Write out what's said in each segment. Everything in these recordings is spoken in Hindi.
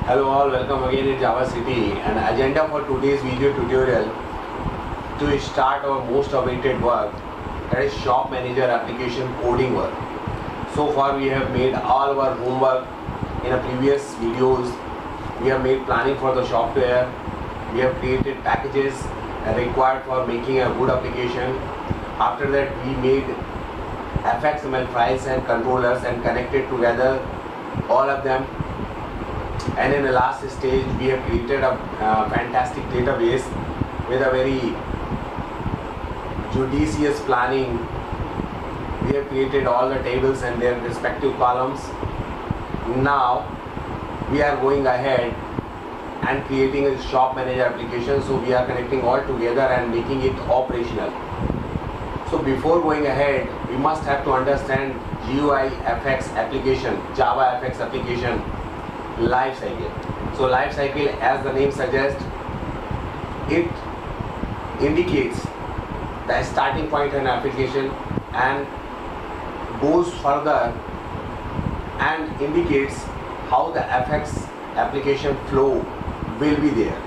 Hello all, welcome again in Java City. An agenda for today's video tutorial to start our most awaited work, that is Shop Manager application coding work. So far we have made all our homework in a previous videos. We have made planning for the software. We have created packages required for making a good application. After that we made FXML files and controllers and connected together all of them. And in the last stage we have created a fantastic database with a very judicious planning. We have created all the tables and their respective columns. Now we are going ahead and creating a shop manager application, so we are connecting all together and making it operational. So before going ahead, we must have to understand GUI FX application, Java FX application life cycle. So life cycle, as the name suggests, it indicates the starting point in application and goes further and indicates how the FX application flow will be there.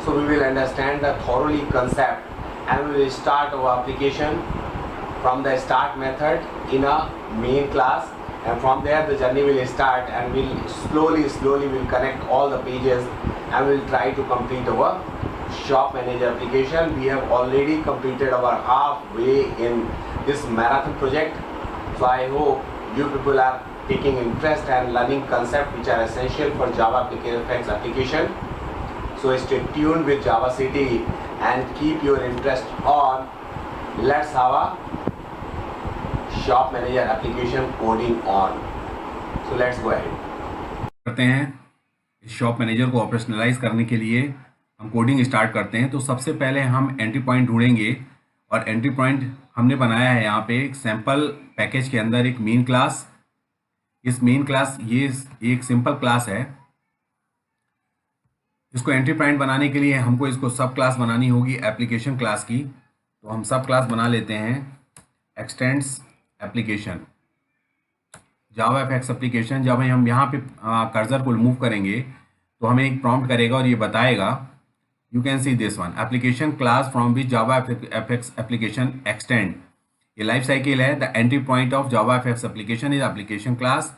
So we will understand the thoroughly concept and we will start our application from the start method in a main class, and from there the journey will start and we'll slowly will connect all the pages and we'll try to complete our shop manager application. We have already completed our halfway in this marathon project, so I hope you people are taking interest and learning concepts which are essential for Java FX application. So stay tuned with Java City and keep your interest on. Let's have a shop manager application coding on. So let's go ahead. करते हैं इस शॉप मैनेजर को ऑपरेशनलाइज करने के लिए हम कोडिंग स्टार्ट करते हैं। तो सबसे पहले हम एंट्री पॉइंट ढूंढेंगे और एंट्री पॉइंट हमने बनाया है यहाँ पे एक सैम्पल पैकेज के अंदर एक मेन क्लास। इस मेन क्लास ये एक सिंपल क्लास है। इसको एंट्री पॉइंट बनाने के लिए हमको इसको सब क्लास बनानी होगी एप्लीकेशन क्लास की। तो हम सब क्लास बना लेते हैं एक्सटेंड्स एप्लीकेशन जावा एफएक्स एप्लीकेशन। जब हम यहाँ पे कर्सर को मूव करेंगे तो हमें एक प्रॉम्प्ट करेगा और ये बताएगा you can see this one application class from which Java FX application extend. ये लाइफ साइकिल है। The entry point of Java FX application is application class.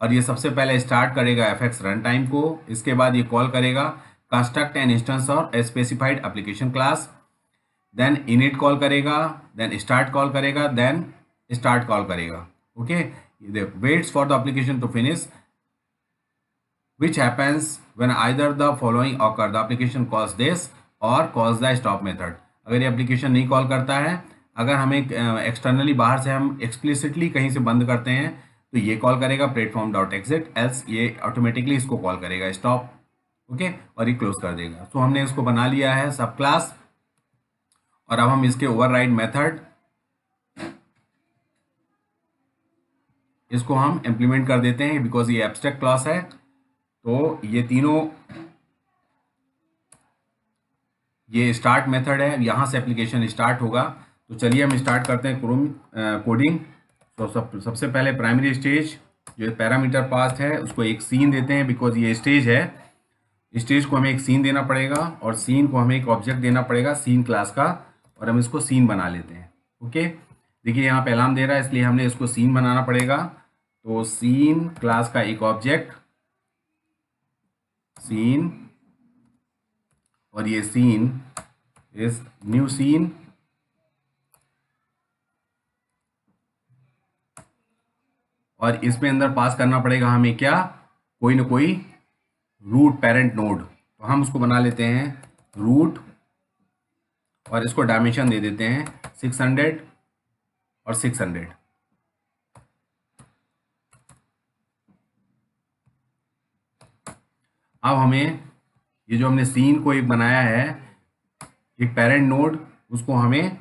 और ये सबसे पहले स्टार्ट करेगा एफएक्स रन टाइम को। इसके बाद ये कॉल करेगा कंस्ट्रक्ट एन इंस्टेंस और specified application class. Then init call करेगा, देन स्टार्ट कॉल करेगा, देन स्टार्ट कॉल करेगा। Okay, waits for the application to finish which happens when either the following occur, the application calls this or calls the stop method। अगर ये एप्लीकेशन नहीं कॉल करता है, अगर हमें एक्सटर्नली बाहर से हम एक्सप्लिसिटली कहीं से बंद करते हैं तो ये कॉल करेगा platform.exit, एल्स ये ऑटोमेटिकली इसको कॉल करेगा स्टॉप। ओके, और ये क्लोज कर देगा। तो हमने इसको बना लिया है सब क्लास और अब हम इसके ओवरराइड मेथड इसको हम इम्प्लीमेंट कर देते हैं बिकॉज ये एब्स्ट्रैक्ट क्लास है। तो ये तीनों, ये स्टार्ट मेथड है, यहाँ से एप्लीकेशन स्टार्ट होगा। तो चलिए हम स्टार्ट करते हैं कोडिंग। तो सबसे पहले प्राइमरी स्टेज जो पैरामीटर पास है उसको एक सीन देते हैं बिकॉज ये स्टेज है। स्टेज को हमें एक सीन देना पड़ेगा और सीन को हमें एक ऑब्जेक्ट देना पड़ेगा सीन क्लास का, और हम इसको सीन बना लेते हैं। ओके, देखिए यहाँ पे अलार्म दे रहा है इसलिए हमने इसको सीन बनाना पड़ेगा। तो सीन क्लास का एक ऑब्जेक्ट सीन, और ये सीन इज न्यू सीन, और इसमें अंदर पास करना पड़ेगा हमें क्या, कोई ना कोई रूट पेरेंट नोड। तो हम उसको बना लेते हैं रूट और इसको डायमेंशन दे देते हैं 600 और 600। अब हमें ये जो हमने सीन को एक बनाया है एक पेरेंट नोड, उसको हमें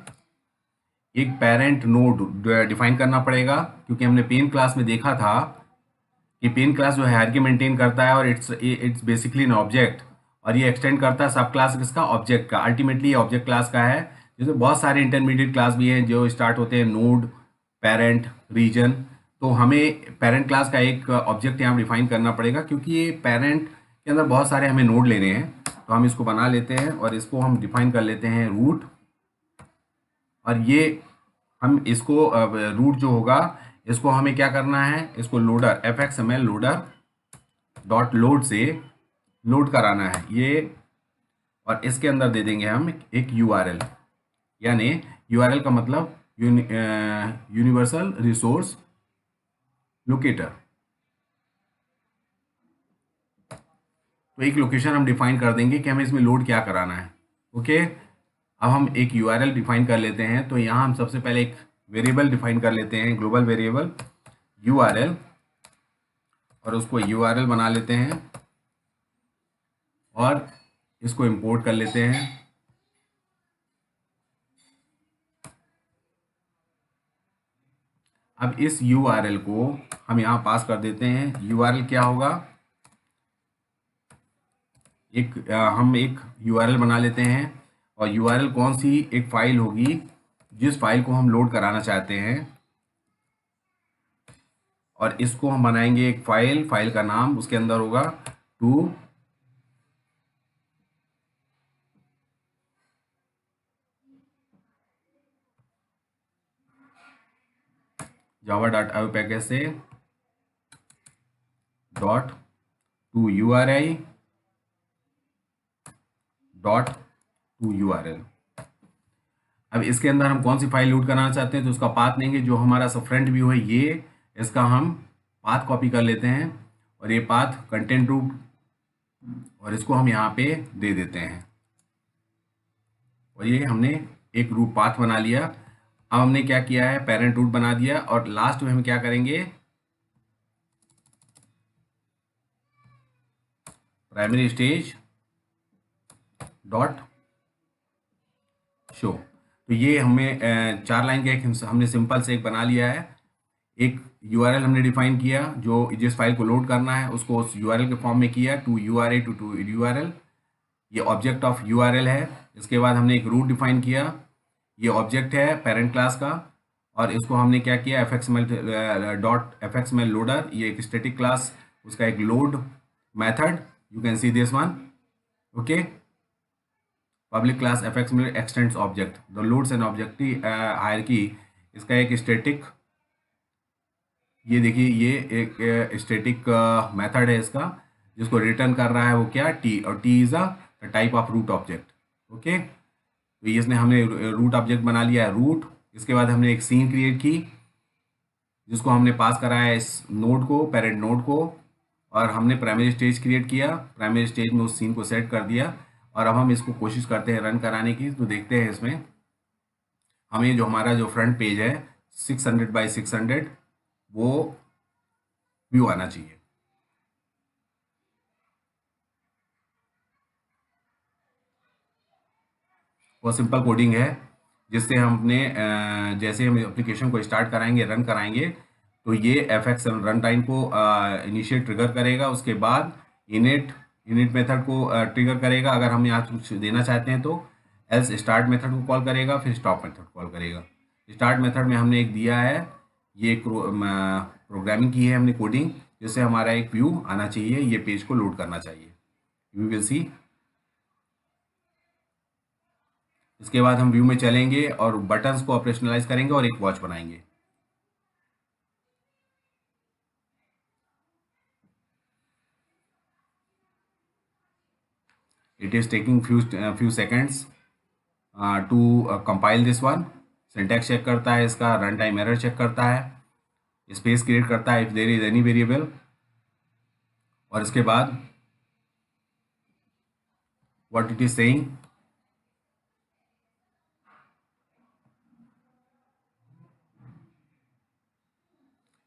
एक पेरेंट नोड डिफाइन करना पड़ेगा क्योंकि हमने पेन क्लास में देखा था कि पेन क्लास जो है हायरार्की मेंटेन करता है और इट्स बेसिकली एन ऑब्जेक्ट, और ये एक्सटेंड करता है सब क्लास किसका, ऑब्जेक्ट का। अल्टीमेटली ये ऑब्जेक्ट क्लास का है। जैसे बहुत सारे इंटरमीडिएट क्लास भी हैं जो स्टार्ट होते हैं नोड, पेरेंट, रीजन। तो हमें पेरेंट क्लास का एक ऑब्जेक्ट यहाँ डिफाइन करना पड़ेगा क्योंकि ये पेरेंट के अंदर बहुत सारे हमें नोड लेने हैं, तो हम इसको बना लेते हैं और इसको हम डिफाइन कर लेते हैं रूट। और ये हम इसको रूट जो होगा इसको हमें क्या करना है, इसको loader fxml loader dot load से लोड कराना है ये, और इसके अंदर दे देंगे हम एक URL, यानी URL का मतलब यूनिवर्सल रिसोर्स लोकेटर। तो एक लोकेशन हम डिफाइन कर देंगे कि हमें इसमें लोड क्या कराना है। ओके, अब हम एक URL डिफाइन कर लेते हैं। तो यहाँ हम सबसे पहले एक वेरिएबल डिफाइन कर लेते हैं, ग्लोबल वेरिएबल URL, और उसको URL बना लेते हैं और इसको इंपोर्ट कर लेते हैं। अब इस URL को हम यहाँ पास कर देते हैं। URL क्या होगा, हम एक URL बना लेते हैं, और URL कौन सी, एक फाइल होगी जिस फाइल को हम लोड कराना चाहते हैं, और इसको हम बनाएंगे एक फाइल का नाम उसके अंदर होगा टू java.io पैकेज से dot to URI dot to URL। अब इसके अंदर हम कौन सी फाइल लोड कराना चाहते हैं, तो उसका पाथ लेंगे, जो हमारा सब फ्रंट व्यू है ये, इसका हम पाथ कॉपी कर लेते हैं, और ये पाथ कंटेंट रूट, और इसको हम यहाँ पे दे देते हैं, और ये हमने एक रूट पाथ बना लिया। अब हमने क्या किया है, पेरेंट रूट बना दिया, और लास्ट में हम क्या करेंगे, प्राइमरी स्टेज डॉट शो। तो ये हमें 4 लाइन का एक हमने सिंपल से एक बना लिया है। एक URL हमने डिफाइन किया, जो जिस फाइल को लोड करना है उसको उस URL के फॉर्म में किया, टू URI टू URL, ये ऑब्जेक्ट ऑफ URL है। इसके बाद हमने एक रूट डिफाइन किया, ये ऑब्जेक्ट है पेरेंट क्लास का, और इसको हमने क्या किया, fxml लोडर, ये एक स्टैटिक क्लास, उसका एक load method, you can see this one. Okay, public class fxml x tends object the loads and objective hierarchy, इसका एक स्टैटिक, ये देखिए ये एक स्टैटिक मेथड है इसका, जिसको रिटर्न कर रहा है वो क्या, टी, और T is a type of root object. Okay, तो ये इसने हमने रूट ऑब्जेक्ट बना लिया है रूट। इसके बाद हमने एक सीन क्रिएट की, जिसको हमने पास कराया है इस नोड को, पेरेंट नोड को, और हमने प्राइमरी स्टेज क्रिएट किया, प्राइमरी स्टेज में उस सीन को सेट कर दिया, और अब हम इसको कोशिश करते हैं रन कराने की। तो देखते हैं इसमें हमें जो हमारा जो फ्रंट पेज है 600 बाई 600 वो व्यू आना चाहिए। वो सिंपल कोडिंग है, जिससे हम अपने जैसे हम एप्लीकेशन को स्टार्ट कराएंगे, रन कराएंगे, तो ये FX रन टाइम को इनिशिएट ट्रिगर करेगा। उसके बाद इनिट मेथड को ट्रिगर करेगा अगर हम यहाँ कुछ देना चाहते हैं तो, एल्स स्टार्ट मेथड को कॉल करेगा, फिर स्टॉप मेथड कॉल करेगा। स्टार्ट मेथड में हमने एक दिया है, ये एक प्रोग्रामिंग की है हमने कोडिंग, जिससे हमारा एक व्यू आना चाहिए, ये पेज को लोड करना चाहिए। We will see. इसके बाद हम व्यू में चलेंगे और बटन्स को ऑपरेशनलाइज करेंगे और एक वॉच बनाएंगे। It is taking few seconds to compile this one। Syntax check करता है इसका, रन टाइम एरर चेक करता है, स्पेस क्रिएट करता है if there is any variable, और इसके बाद what it is saying,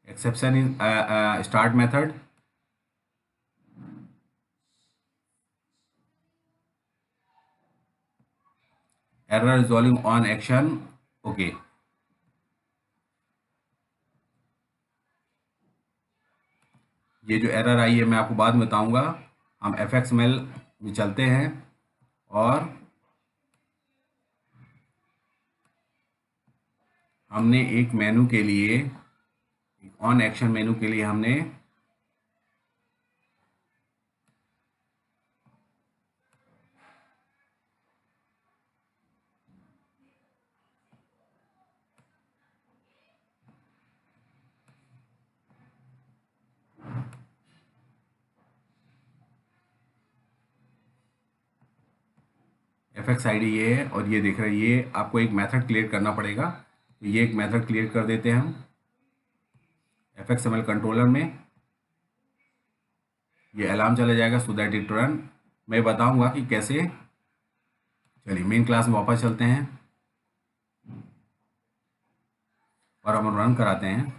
exception in start method, error resolving on action. Okay, ये जो एरर आई है मैं आपको बाद में बताऊंगा। हम fxml में चलते हैं और हमने एक मेनू के लिए, ऑन एक्शन मेनू के लिए हमने fx id ये है और ये देख रहे हैं, ये आपको एक मेथड क्रिएट करना पड़ेगा। तो ये एक मेथड क्रिएट कर देते हैं हम fxml कंट्रोलर में। ये अलार्म चला जाएगा सो दैट इट रन। मैं बताऊंगा कि कैसे। चलिए मेन क्लास में वापस चलते हैं और हम रन कराते हैं।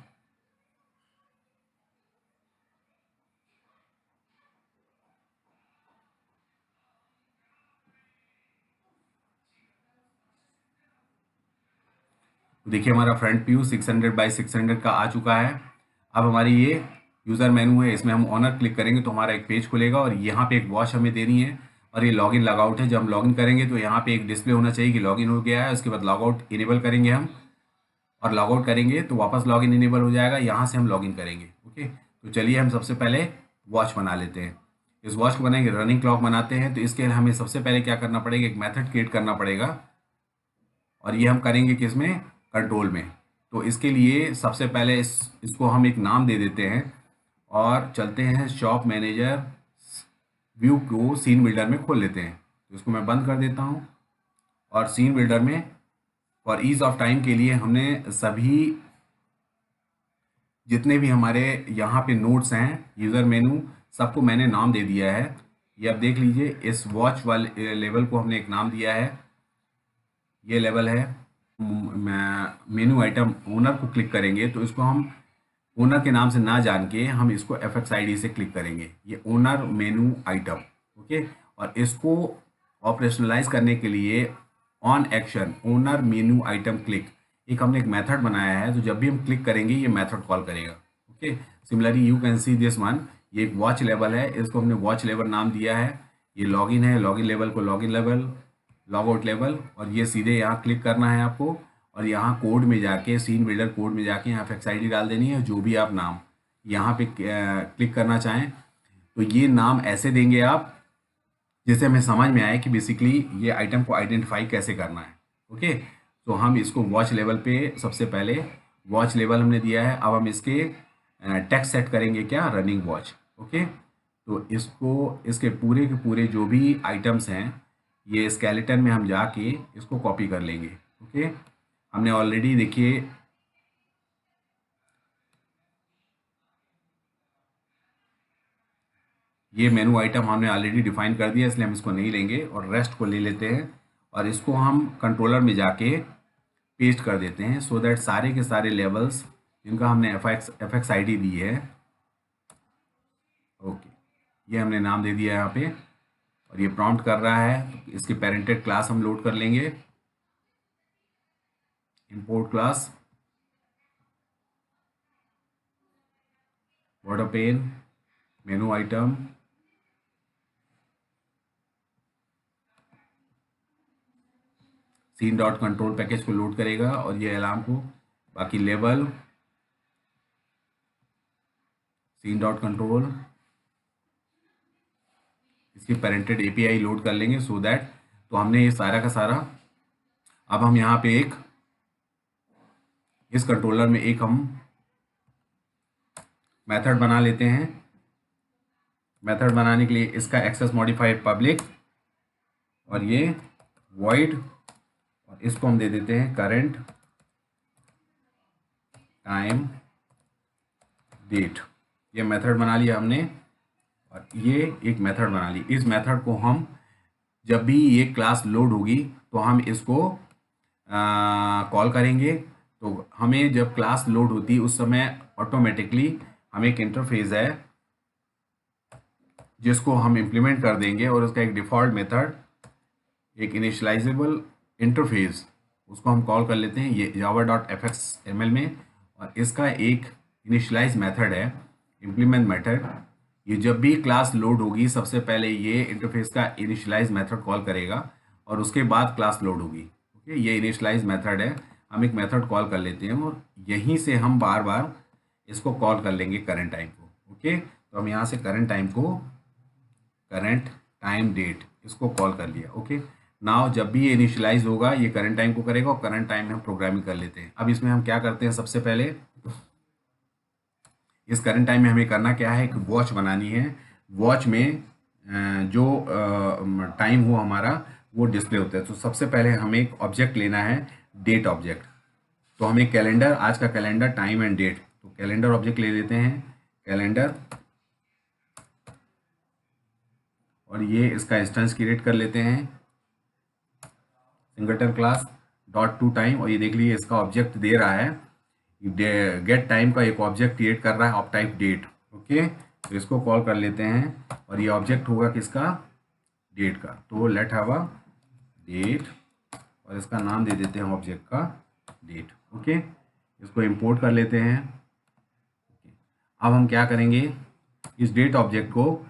देखिए हमारा फ्रंट व्यू 600x600 का आ चुका है। अब हमारी ये यूज़र मेनू है, इसमें हम ऑनर क्लिक करेंगे तो हमारा एक पेज खुलेगा और यहाँ पे एक वॉच हमें देनी है और ये लॉगिन लॉगआउट है। जब हम लॉगिन करेंगे तो यहाँ पे एक डिस्प्ले होना चाहिए कि लॉगिन हो गया है। उसके बाद लॉगआउट इनेबल करेंगे हम और लॉगआउट करेंगे तो वापस लॉगिन इनेबल हो जाएगा। यहाँ से हम लॉगिन करेंगे। ओके, तो चलिए हम सबसे पहले वॉच बना लेते हैं। इस वॉच को बनाएंगे, रनिंग क्लॉक बनाते हैं। तो इसके लिए हमें सबसे पहले क्या करना पड़ेगा, एक मेथड क्रिएट करना पड़ेगा और ये हम करेंगे किसमें, कंट्रोल में। तो इसके लिए सबसे पहले इसको हम एक नाम दे देते हैं और चलते हैं शॉप मैनेजर व्यू को सीन बिल्डर में खोल लेते हैं। तो इसको मैं बंद कर देता हूँ और सीन बिल्डर में फॉर ईज ऑफ टाइम के लिए हमने सभी जितने भी हमारे यहाँ पे नोट्स हैं, यूज़र मेनू, सबको मैंने नाम दे दिया है। ये आप देख लीजिए, इस वॉच वाले लेवल को हमने एक नाम दिया है। ये लेवल है मेनू आइटम। ओनर को क्लिक करेंगे तो इसको हम ओनर के नाम से ना जान के हम इसको fx id से क्लिक करेंगे। ये ओनर मेनू आइटम। ओके, और इसको ऑपरेशनलाइज करने के लिए on action owner menu item click एक हमने एक मेथड बनाया है। तो जब भी हम क्लिक करेंगे ये मेथड कॉल करेगा। Okay, similarly you can see this one. ये एक वॉच लेवल है, इसको हमने वॉच लेवल नाम दिया है। ये लॉगिन है, लॉगिन लेवल को login level, log out level, और ये सीधे यहाँ क्लिक करना है आपको और यहाँ कोड में जाके सीन बिल्डर कोड में जाके यहाँ fx id डाल देनी है। जो भी आप नाम यहाँ पे क्लिक करना चाहें तो ये नाम ऐसे देंगे आप जिससे हमें समझ में आए कि बेसिकली ये आइटम को आइडेंटिफाई कैसे करना है। ओके, तो हम इसको वॉच लेवल पे सबसे पहले वॉच लेवल हमने दिया है। अब हम इसके टेक्स्ट सेट करेंगे क्या, रनिंग वॉच। ओके, तो इसको इसके पूरे के पूरे जो भी आइटम्स हैं ये स्केलेटन में हम जाके इसको कॉपी कर लेंगे। ओके, हमने ऑलरेडी देखिए ये मेनू आइटम हमने ऑलरेडी डिफाइन कर दिया, इसलिए हम इसको नहीं लेंगे और रेस्ट को ले लेते हैं और इसको हम कंट्रोलर में जाके पेस्ट कर देते हैं सो दैट सारे के सारे लेवल्स जिनका हमने fx id दी है। ओके, ये हमने नाम दे दिया यहाँ पे और ये प्रॉम्प्ट कर रहा है। तो इसके पेरेंटेड क्लास हम लोड कर लेंगे, import class border pane menu item scene dot control package को लोड करेगा और ये अलार्म को, बाकी लेवल सीन डॉट कंट्रोल, इसकी पेरेंटेड एपीआई लोड कर लेंगे सो दैट। तो हमने ये सारा का सारा, अब हम यहाँ पे एक इस कंट्रोलर में एक हम मेथड बना लेते हैं। मेथड बनाने के लिए इसका एक्सेस मॉडिफाइड पब्लिक और ये void और इसको हम दे देते हैं करंट टाइम डेट। ये मेथड बना लिया हमने और ये एक मेथड बना ली। इस मेथड को हम जब भी ये क्लास लोड होगी तो हम इसको कॉल करेंगे। तो हमें जब क्लास लोड होती है उस समय ऑटोमेटिकली हमें एक इंटरफेस है जिसको हम इम्प्लीमेंट कर देंगे और उसका एक डिफ़ॉल्ट मेथड, एक इनिशियलाइजेबल इंटरफेस, उसको हम कॉल कर लेते हैं ये java.fxml में। और इसका एक इनिशियलाइज मेथड है इम्प्लीमेंट मेथड। ये जब भी क्लास लोड होगी सबसे पहले ये इंटरफेस का इनिशियलाइज मेथड कॉल करेगा और उसके बाद क्लास लोड होगी। ओके, ये इनिशियलाइज मेथड है। हम एक मेथड कॉल कर लेते हैं और यहीं से हम बार बार इसको कॉल कर लेंगे करंट टाइम को। ओके, तो हम यहाँ से करंट टाइम को करंट टाइम डेट इसको कॉल कर लिया। ओके, नाउ जब भी ये इनिशियलाइज होगा ये करंट टाइम को करेगा और करंट टाइम में हम प्रोग्रामिंग कर लेते हैं। अब इसमें हम क्या करते हैं, सबसे पहले इस करंट टाइम में हमें करना क्या है, एक वॉच बनानी है। वॉच में जो टाइम हो हमारा वो डिस्प्ले होता है। तो सबसे पहले हमें एक ऑब्जेक्ट लेना है, डेट ऑब्जेक्ट। तो हमें कैलेंडर, आज का कैलेंडर, टाइम एंड डेट, तो कैलेंडर ऑब्जेक्ट ले लेते हैं, कैलेंडर, और ये इसका इंस्टेंस क्रिएट कर लेते हैं, singleton class dot to time, और ये देख लीजिए इसका ऑब्जेक्ट दे रहा है, गेट टाइम का एक ऑब्जेक्ट क्रिएट कर रहा है ऑफ टाइप डेट। ओके, तो इसको कॉल कर लेते हैं, और ये ऑब्जेक्ट होगा किसका, डेट का। तो लेट हैव अ डेट, और इसका नाम दे देते हैं ऑब्जेक्ट का डेट। ओके, इसको इंपोर्ट कर लेते हैं। अब हम क्या करेंगे, इस डेट ऑब्जेक्ट को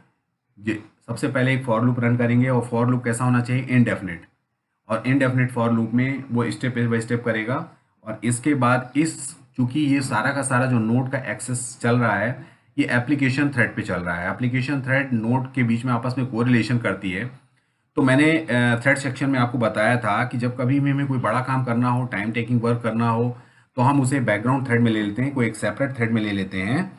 सबसे पहले एक फॉर लूप रन करेंगे, और फॉर लूप कैसा होना चाहिए, इनडेफिनिट, और इनडेफिनिट फॉर लूप में वो स्टेप बाय स्टेप करेगा। और इसके बाद चूंकि ये सारा का सारा जो नोड का एक्सेस चल रहा है, ये एप्लीकेशन थ्रेड पे चल रहा है, एप्लीकेशन थ्रेड नोड के बीच में आपस में कोरिलेशन करती है। तो मैंने थ्रेड सेक्शन में आपको बताया था कि जब कभी भी हमें कोई बड़ा काम करना हो, टाइम टेकिंग वर्क करना हो, तो हम उसे बैकग्राउंड थ्रेड में ले लेते हैं, कोई एक सेपरेट थ्रेड में ले लेते हैं,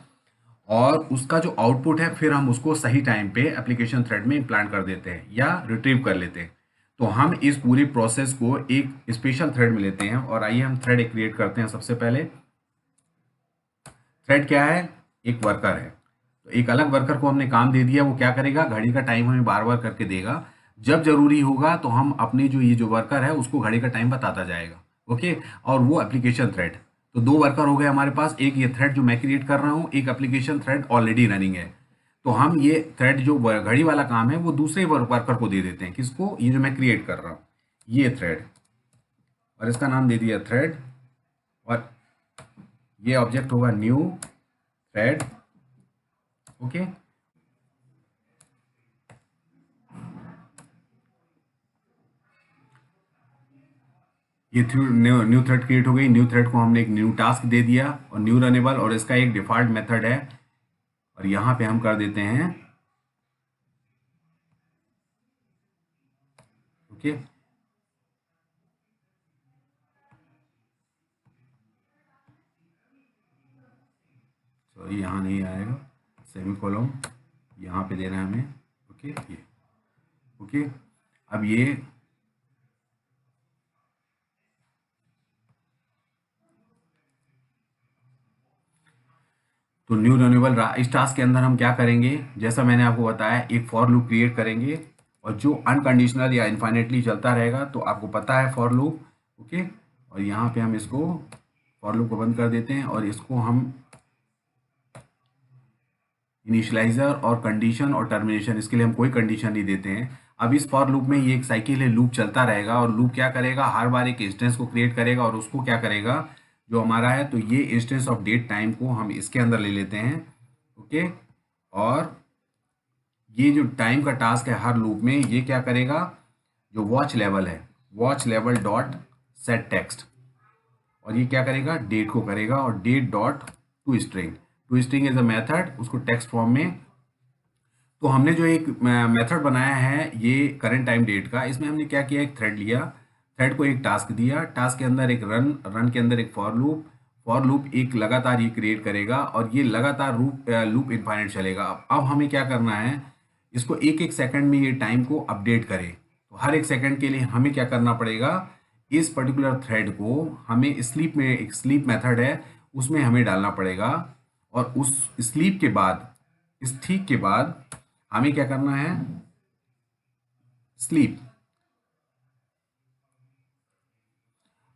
और उसका जो आउटपुट है फिर हम उसको सही टाइम पे एप्लीकेशन थ्रेड में इम्प्लांट कर देते हैं या रिट्रीव कर लेते हैं। तो हम इस पूरी प्रोसेस को एक स्पेशल थ्रेड में लेते हैं, और आइए हम थ्रेड एक क्रिएट करते हैं। सबसे पहले थ्रेड क्या है, एक वर्कर है, तो एक अलग वर्कर को हमने काम दे दिया, वो क्या करेगा, घड़ी का टाइम हमें बार बार करके देगा, जब जरूरी होगा तो हम अपनी ये जो वर्कर है उसको घड़ी का टाइम बताता जाएगा। ओके, और वो एप्लीकेशन थ्रेड, तो दो वर्कर हो गए हमारे पास, एक ये थ्रेड जो मैं क्रिएट कर रहा हूँ, एक एप्लीकेशन थ्रेड ऑलरेडी रनिंग है। तो हम ये थ्रेड जो घड़ी वाला काम है वो दूसरे वर्कर को दे देते हैं, किसको, ये जो मैं क्रिएट कर रहा हूँ ये थ्रेड, और इसका नाम दे दिया थ्रेड, और ये ऑब्जेक्ट होगा न्यू थ्रेड। ओके, ये न्यू थ्रेड क्रिएट हो गई। न्यू थ्रेड को हमने एक न्यू टास्क दे दिया, और न्यू रनेबल, और इसका एक डिफॉल्ट मेथड है, और यहाँ पे हम कर देते हैं ओके। सॉरी यहाँ नहीं आएगा, सेमी कॉलम यहाँ पे देना है हमें। ओके, ये ओके। अब ये तो न्यू रनेबल, इस टास्क के अंदर हम क्या करेंगे, जैसा मैंने आपको बताया, एक फॉर लूप क्रिएट करेंगे, और जो अनकंडीशनल या इनफाइनेटली चलता रहेगा, तो आपको पता है फॉर लूप। ओके, और यहाँ पे हम इसको फॉर लूप को बंद कर देते हैं, और इसको हम इनिशियलाइजर और कंडीशन और टर्मिनेशन, इसके लिए हम कोई कंडीशन नहीं देते हैं। अब इस फॉर लूप में ये एक साइकिल है, लूप चलता रहेगा, और लूप क्या करेगा, हर बार एक इंस्टेंस को क्रिएट करेगा, और उसको क्या करेगा, जो हमारा है, तो ये इंस्टेंस ऑफ डेट टाइम को हम इसके अंदर ले लेते हैं। ओके, और ये जो टाइम का टास्क है हर लूप में, ये क्या करेगा, जो वॉच लेवल है, watch level dot set text, और ये क्या करेगा, डेट को करेगा, और date dot to string, to string is a method, उसको टेक्स्ट फॉर्म में। तो हमने जो एक मेथड बनाया है ये करंट टाइम डेट का, इसमें हमने क्या किया, एक थ्रेड लिया, थ्रेड को एक टास्क दिया, टास्क के अंदर एक रन के अंदर एक फॉर लूप एक लगातार ये क्रिएट करेगा, और ये लगातार लूप इनफाइनाइट चलेगा। अब हमें क्या करना है, इसको एक एक सेकंड में ये टाइम को अपडेट करे, तो हर एक सेकंड के लिए हमें क्या करना पड़ेगा, इस पर्टिकुलर थ्रेड को हमें स्लीप में, एक स्लीप मेथड है उसमें हमें डालना पड़ेगा, और उस स्लीप के बाद, इस ठीक के बाद हमें क्या करना है, स्लीप,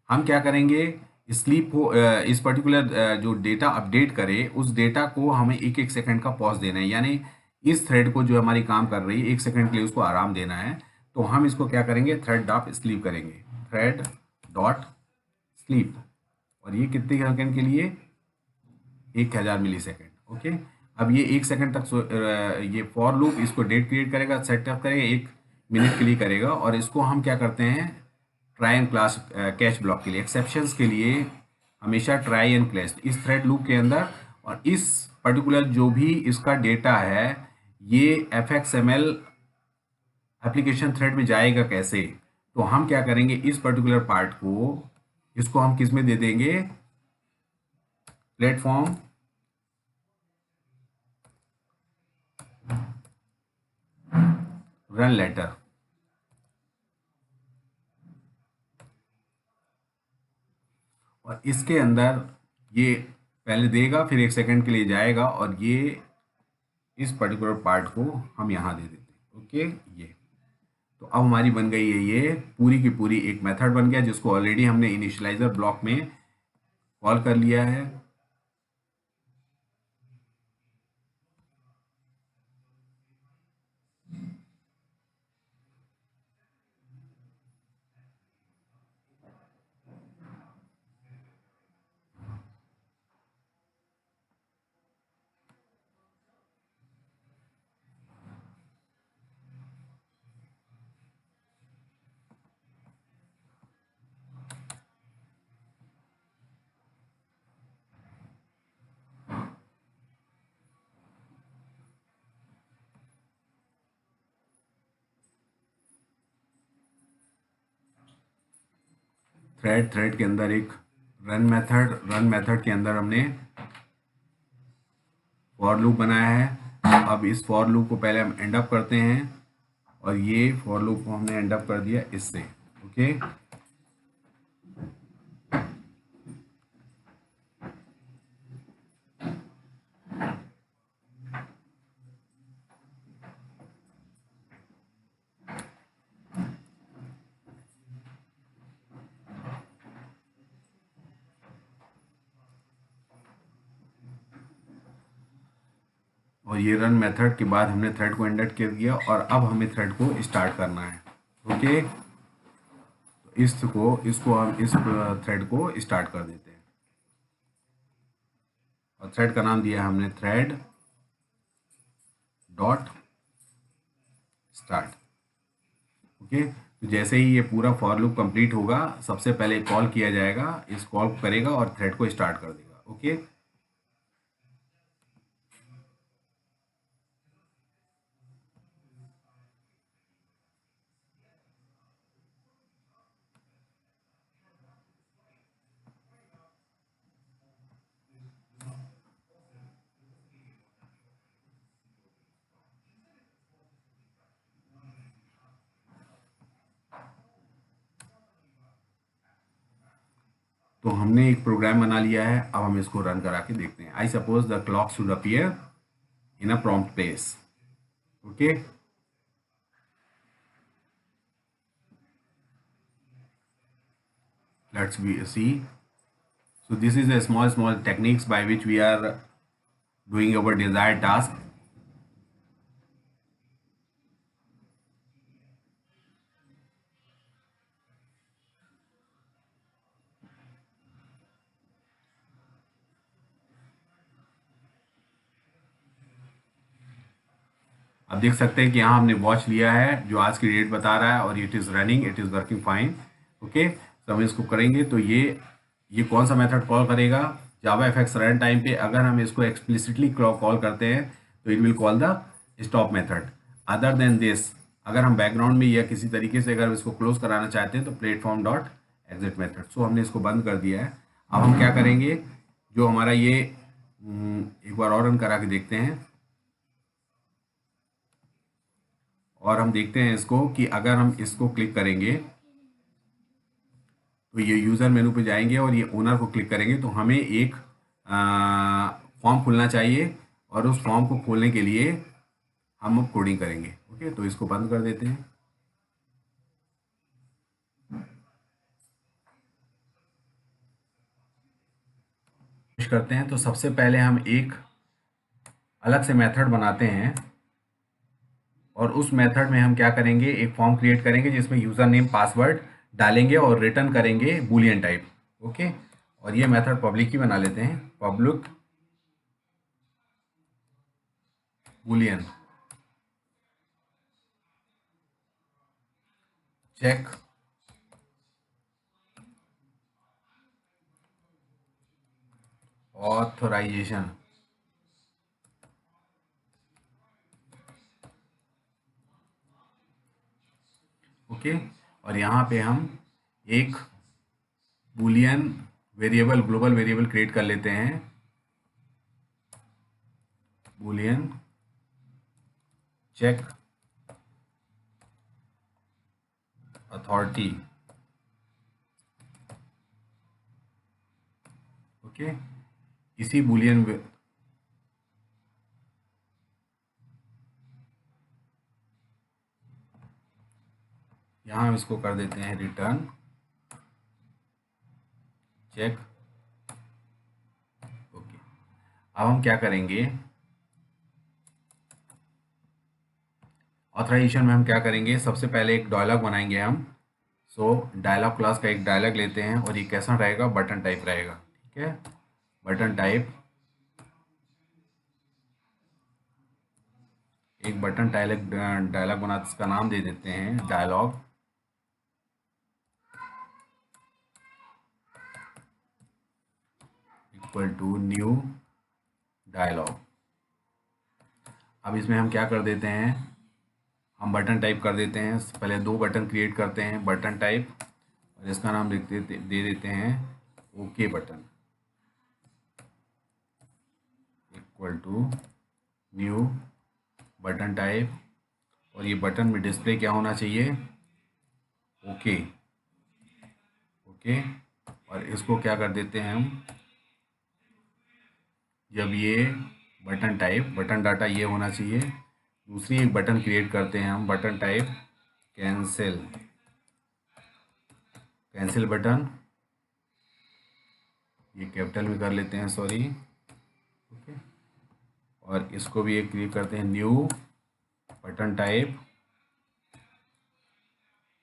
हम क्या करेंगे, स्लीप को इस पर्टिकुलर जो डेटा अपडेट करे, उस डेटा को हमें एक एक सेकंड का पॉज देना है, यानी इस थ्रेड को जो हमारी काम कर रही है एक सेकंड के लिए उसको आराम देना है। तो हम इसको क्या करेंगे, थ्रेड डॉट स्लीप करेंगे, थ्रेड डॉट स्लीप, और ये कितने सेकंड के लिए, 1000 मिली सेकेंड। ओके, अब ये एक सेकंड तक ये फॉर लूप इसको डेट क्रिएट करेगा, सेटअप करेगा, 1 मिनट के लिए करेगा, और इसको हम क्या करते हैं, try and class catch block के लिए, एक्सेप्शंस के लिए हमेशा ट्राई एंड क्लैश इस थ्रेड लूप के अंदर, और इस पर्टिकुलर जो भी इसका डेटा है ये fxml एप्लीकेशन थ्रेड में जाएगा कैसे, तो हम क्या करेंगे, इस पर्टिकुलर पार्ट को, इसको हम किस में दे देंगे, प्लेटफॉर्म रन लेटर। और इसके अंदर ये पहले देगा, फिर 1 सेकंड के लिए जाएगा, और ये इस पर्टिकुलर पार्ट को हम यहाँ दे देते हैं। ओके, ये तो अब हमारी बन गई है, ये पूरी की पूरी एक मेथड बन गया जिसको ऑलरेडी हमने इनिशियलाइजर ब्लॉक में कॉल कर लिया है। थ्रेड के अंदर एक रन मेथड के अंदर हमने फॉर लूप बनाया है। अब इस फॉर लूप को पहले हम एंड अप करते हैं, और ये फॉर लूप को हमने एंड अप कर दिया इससे। ओके, और ये रन मेथड के बाद हमने थ्रेड को एंड कर दिया, और अब हमें थ्रेड को स्टार्ट करना है। ओके, तो इसको हम इस थ्रेड को स्टार्ट कर देते हैं, और थ्रेड का नाम दिया है हमने थ्रेड डॉट स्टार्ट। ओके, तो जैसे ही ये पूरा फॉर लूप कंप्लीट होगा, सबसे पहले कॉल किया जाएगा, इस कॉल को करेगा और थ्रेड को स्टार्ट कर देगा। ओके, तो हमने एक प्रोग्राम बना लिया है। अब हम इसको रन करा के देखते हैं। I suppose the clock should appear in a prompt place. Okay, let's see. So this is a small techniques by which we are doing our desired task. अब देख सकते हैं कि यहाँ हमने वॉच लिया है जो आज की डेट बता रहा है, और it is running, it is working fine. Okay, तो हम इसको करेंगे तो ये कौन सा मेथड कॉल करेगा? जावा एफएक्स रन टाइम पे अगर हम इसको एक्सप्लिसिटली कॉल करते हैं तो it will call the stop method. Other than this, अगर हम बैकग्राउंड में या किसी तरीके से अगर इसको क्लोज कराना चाहते हैं तो प्लेटफॉर्म डॉट एग्जिट मेथड। सो हमने इसको बंद कर दिया है। अब हम क्या करेंगे, जो हमारा ये एक बार और रन करा के देखते हैं, और हम देखते हैं इसको कि अगर हम इसको क्लिक करेंगे तो ये यूज़र मेनू पे जाएंगे और ये ओनर को क्लिक करेंगे तो हमें एक फॉर्म खुलना चाहिए, और उस फॉर्म को खोलने के लिए हम अब कोडिंग करेंगे। ओके, तो इसको बंद कर देते हैं। करते हैं तो सबसे पहले हम एक अलग से मेथड बनाते हैं, और उस मेथड में हम क्या करेंगे, एक फॉर्म क्रिएट करेंगे जिसमें यूज़र नेम पासवर्ड डालेंगे और रिटर्न करेंगे बूलियन टाइप। ओके, और ये मेथड पब्लिक ही बना लेते हैं, public boolean check authorization. Okay, और यहाँ पे हम एक boolean variable, global variable create कर लेते हैं, बूलियन चेक अथॉरिटी। ओके। इसी बुलियन यहाँ हम इसको कर देते हैं रिटर्न चेक। ओके, अब हम क्या करेंगे, ऑथराइजेशन में हम क्या करेंगे, सबसे पहले एक डायलॉग बनाएंगे हम। सो डायलॉग क्लास का एक डायलॉग लेते हैं और ये कैसा रहेगा, बटन टाइप रहेगा, ठीक है। बटन टाइप, एक बटन डायलॉग बना, इसका नाम दे देते हैं dialog equal to new dialog. अब इसमें हम क्या कर देते हैं, हम बटन टाइप कर देते हैं। पहले 2 बटन क्रिएट करते हैं, बटन टाइप, और इसका नाम दे देते हैं okay button equal to new button type. और ये बटन में डिस्प्ले क्या होना चाहिए, ओके ओके। और इसको क्या कर देते हैं हम, जब ये बटन टाइप, बटन डाटा ये होना चाहिए। दूसरी एक बटन क्रिएट करते हैं हम, button type cancel, cancel button, ये कैपिटल में कर लेते हैं, सॉरी, ओके। और इसको भी एक क्रिएट करते हैं न्यू बटन टाइप,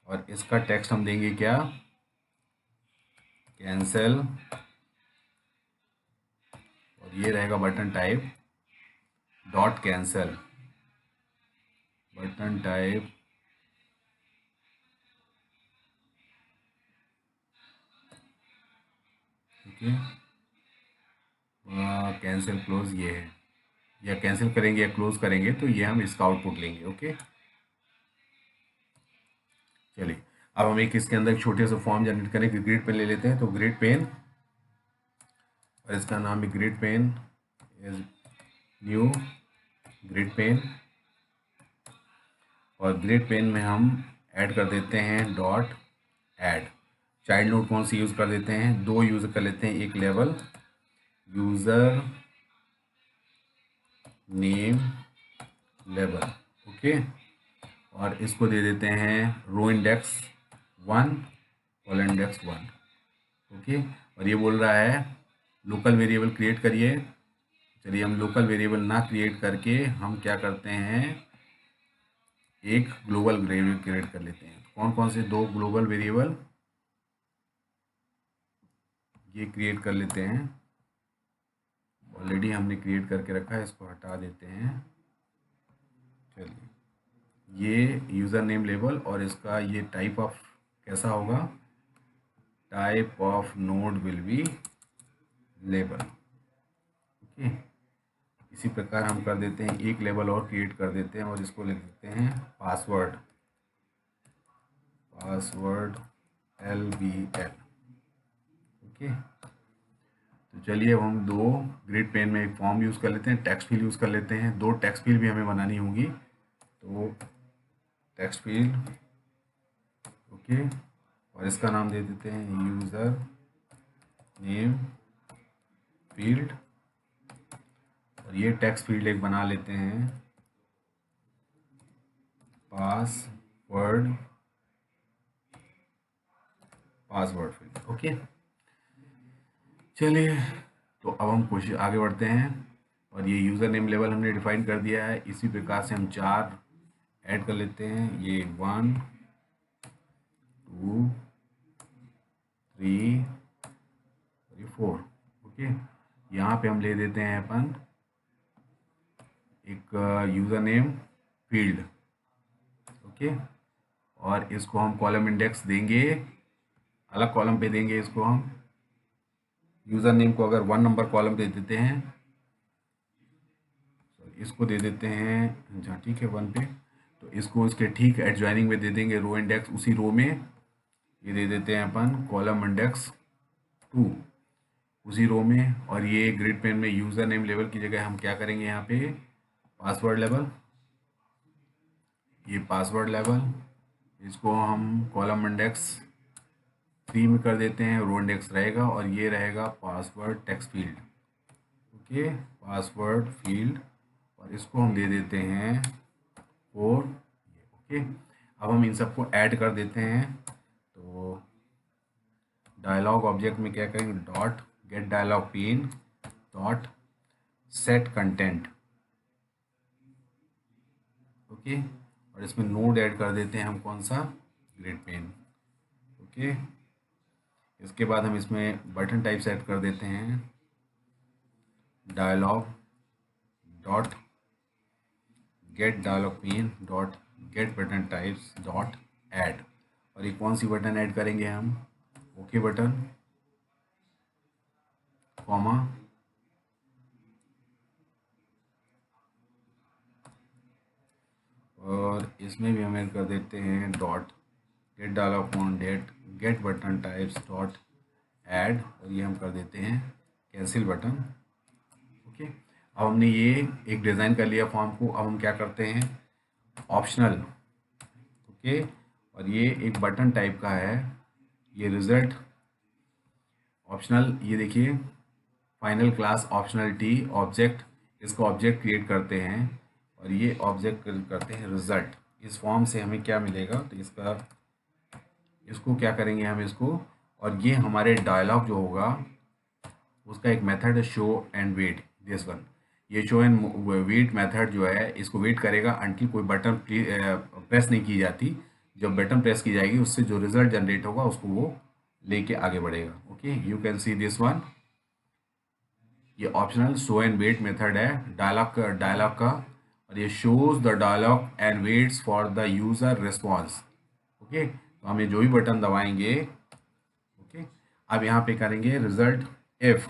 और इसका टेक्स्ट हम देंगे क्या, कैंसिल, और ये रहेगा button type dot cancel, button type okay, cancel close ये है, या कैंसिल करेंगे या क्लोज करेंगे तो ये हम इसका आउटपुट लेंगे, ओके। चलिए अब हम एक इसके अंदर एक छोटे से फॉर्म जनरेट करेंगे, ग्रिड पेन ले लेते हैं। तो ग्रिड पेन, और इसका नाम है grid pane is new grid pane, और ग्रिड पेन में हम ऐड कर देते हैं डॉट ऐड। चाइल्ड नोड कौन सी यूज़ कर देते हैं, 2 यूज़ कर लेते हैं, एक level user name level, okay. और इसको दे देते हैं row index 1 column index 1, okay. और ये बोल रहा है लोकल वेरिएबल क्रिएट करिए। चलिए हम लोकल वेरिएबल ना क्रिएट करके हम क्या करते हैं, एक ग्लोबल वेरिएबल क्रिएट कर लेते हैं। कौन कौन से 2 ग्लोबल वेरिएबल ये क्रिएट कर लेते हैं, ऑलरेडी हमने क्रिएट करके रखा है, इसको हटा देते हैं। चलिए ये यूज़र नेम लेबल, और इसका ये टाइप ऑफ कैसा होगा, type of node will be label, okay. इसी प्रकार हम कर देते हैं, एक लेवल और क्रिएट कर देते हैं, और इसको लिख देते हैं पासवर्ड, पासवर्ड LBL, ओके। तो चलिए अब हम 2 ग्रिड पेन में एक फॉर्म यूज़ कर लेते हैं, टेक्स्ट फील्ड यूज़ कर लेते हैं। 2 टेक्स्ट फील्ड भी हमें बनानी होगी, तो टेक्स्ट फील्ड ओके, और इसका नाम दे देते हैं यूज़र नेम फील्ड, और ये टेक्स्ट फील्ड एक बना लेते हैं पासवर्ड, पासवर्ड फील्ड, ओके। चलिए तो अब हम कोशिश आगे बढ़ते हैं, और ये यूज़र नेम लेवल हमने डिफाइन कर दिया है। इसी प्रकार से हम 4 ऐड कर लेते हैं, ये 1 2 3 4, ओके। यहाँ पे हम ले देते हैं अपन एक यूज़र नेम फील्ड, ओके। और इसको हम कॉलम इंडेक्स देंगे, अलग कॉलम पे देंगे इसको हम। यूज़र नेम को अगर 1 नंबर कॉलम दे देते हैं, इसको दे देते हैं, अच्छा ठीक है 1 पे, तो इसको इसके ठीक एडजॉइनिंग में दे देंगे रो इंडेक्स, उसी रो में ये दे देते हैं अपन कॉलम इंडेक्स 2 उसी रो में। और ये ग्रिड पेन में यूज़र नेम लेवल की जगह हम क्या करेंगे, यहाँ पे पासवर्ड लेवल, ये पासवर्ड लेवल, इसको हम कॉलम इंडेक्स 3 में कर देते हैं, रो इंडेक्स रहेगा और ये रहेगा password text field. Okay, password field, और इसको हम दे देते हैं 4। ओके, अब हम इन सबको ऐड कर देते हैं। तो डायलॉग ऑब्जेक्ट में क्या करेंगे, dot get dialog pane dot set content. Okay, और इसमें नोड ऐड कर देते हैं हम, कौन सा, ग्रिड पेन। ओके, इसके बाद हम इसमें बटन टाइप सेट कर देते हैं dialog dot get dialog pane dot get button types dot add. और ये कौन सी बटन ऐड करेंगे हम, ओके बटन, कॉमा, और इसमें भी हम ऐड कर देते हैं dot get dialog on date get button types dot add, और ये हम कर देते हैं कैंसिल बटन। ओके, अब हमने ये एक डिज़ाइन कर लिया फॉर्म को। अब हम क्या करते हैं, ऑप्शनल। ओके, और ये एक बटन टाइप का है, ये रिजल्ट ऑप्शनल, ये देखिए final class optional T object, इसको ऑब्जेक्ट क्रिएट करते हैं और ये ऑब्जेक्ट करते हैं रिजल्ट। इस फॉर्म से हमें क्या मिलेगा, तो इसको क्या करेंगे हम इसको, और ये हमारे डायलॉग जो होगा उसका एक मेथड है show and wait, this one. ये शो एंड वेट मेथड जो है इसको वेट करेगा अंटिल कोई बटन प्रेस नहीं की जाती। जब बटन प्रेस की जाएगी उससे जो रिजल्ट जनरेट होगा उसको वो लेके आगे बढ़ेगा। Okay, you can see this one, ये optional show and wait method है डायलॉग का, और ये shows the dialog and waits for the user response. Okay, तो हम ये जो भी बटन दबाएंगे, ओके, अब यहाँ पे करेंगे result if